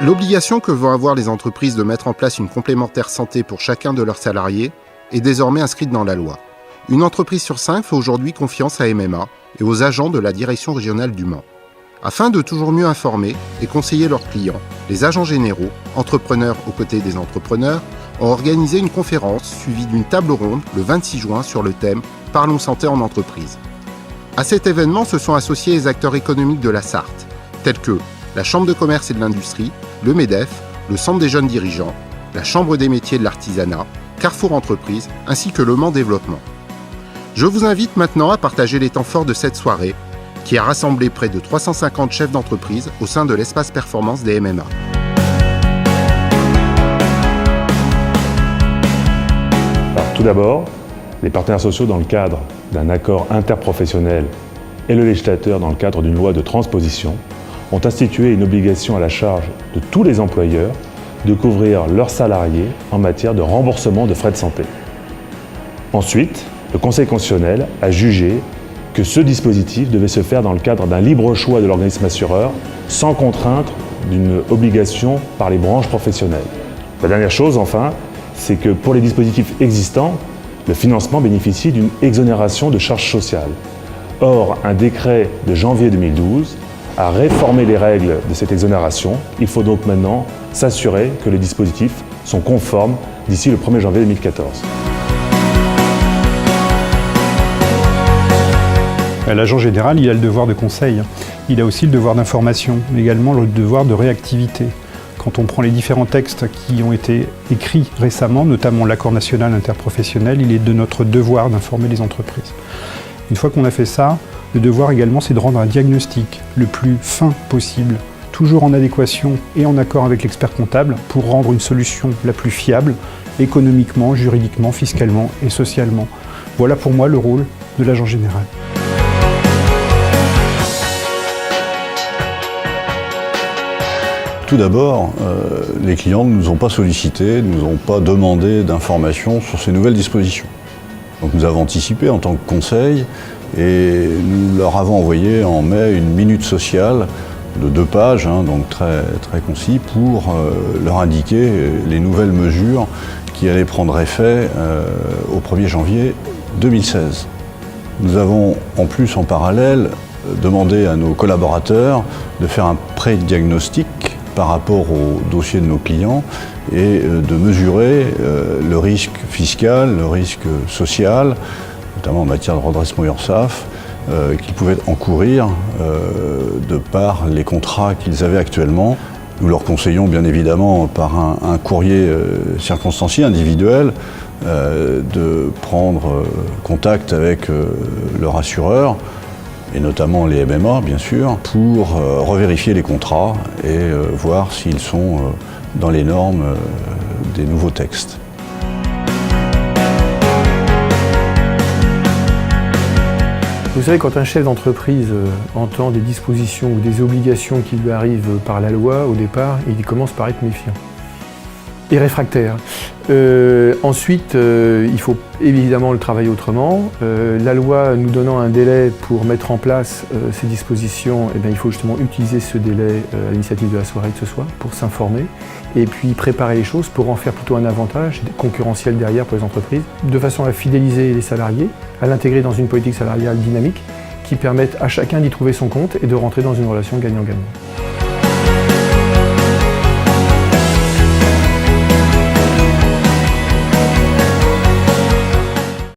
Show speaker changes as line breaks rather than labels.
L'obligation que vont avoir les entreprises de mettre en place une complémentaire santé pour chacun de leurs salariés est désormais inscrite dans la loi. Une entreprise sur 5 fait aujourd'hui confiance à MMA et aux agents de la direction régionale du Mans. Afin de toujours mieux informer et conseiller leurs clients, les agents généraux, entrepreneurs aux côtés des entrepreneurs, ont organisé une conférence suivie d'une table ronde le 26 juin sur le thème « Parlons santé en entreprise ». À cet événement se sont associés les acteurs économiques de la Sarthe, tels que la Chambre de commerce et de l'industrie, le MEDEF, le Centre des jeunes dirigeants, la Chambre des métiers de l'artisanat, Carrefour Entreprises, ainsi que le Mans Développement. Je vous invite maintenant à partager les temps forts de cette soirée, qui a rassemblé près de 350 chefs d'entreprise au sein de l'espace performance des MMA.
Alors, tout d'abord, les partenaires sociaux dans le cadre d'un accord interprofessionnel et le législateur dans le cadre d'une loi de transposition ont institué une obligation à la charge de tous les employeurs de couvrir leurs salariés en matière de remboursement de frais de santé. Ensuite, le Conseil constitutionnel a jugé que ce dispositif devait se faire dans le cadre d'un libre choix de l'organisme assureur, sans contrainte d'une obligation par les branches professionnelles. La dernière chose, enfin, c'est que pour les dispositifs existants, le financement bénéficie d'une exonération de charges sociales. Or, un décret de janvier 2012 a réformé les règles de cette exonération. Il faut donc maintenant s'assurer que les dispositifs sont conformes d'ici le 1er janvier 2014.
L'agent général, il a le devoir de conseil, il a aussi le devoir d'information, mais également le devoir de réactivité. Quand on prend les différents textes qui ont été écrits récemment, notamment l'accord national interprofessionnel, il est de notre devoir d'informer les entreprises. Une fois qu'on a fait ça, le devoir également, c'est de rendre un diagnostic le plus fin possible, toujours en adéquation et en accord avec l'expert comptable, pour rendre une solution la plus fiable, économiquement, juridiquement, fiscalement et socialement. Voilà pour moi le rôle de l'agent général.
Tout d'abord, les clients ne nous ont pas sollicités, ne nous ont pas demandé d'informations sur ces nouvelles dispositions. Donc nous avons anticipé en tant que conseil et nous leur avons envoyé en mai une minute sociale de 2 pages, donc très concis, pour leur indiquer les nouvelles mesures qui allaient prendre effet au 1er janvier 2016. Nous avons en plus en parallèle demandé à nos collaborateurs de faire un pré-diagnostic par rapport au dossier de nos clients et de mesurer le risque fiscal, le risque social, notamment en matière de redressement URSSAF, qu'ils pouvaient encourir de par les contrats qu'ils avaient actuellement. Nous leur conseillons bien évidemment par un courrier circonstancié, individuel, de prendre contact avec leur assureur, et notamment les MMA bien sûr, pour revérifier les contrats et voir s'ils sont dans les normes des nouveaux textes.
Vous savez, quand un chef d'entreprise entend des dispositions ou des obligations qui lui arrivent par la loi, au départ, il commence par être méfiant et réfractaire. Ensuite, il faut évidemment le travailler autrement. La loi nous donnant un délai pour mettre en place ces dispositions, il faut justement utiliser ce délai à l'initiative de la soirée de ce soir pour s'informer et puis préparer les choses pour en faire plutôt un avantage concurrentiel derrière pour les entreprises, de façon à fidéliser les salariés, à l'intégrer dans une politique salariale dynamique qui permette à chacun d'y trouver son compte et de rentrer dans une relation gagnant-gagnant.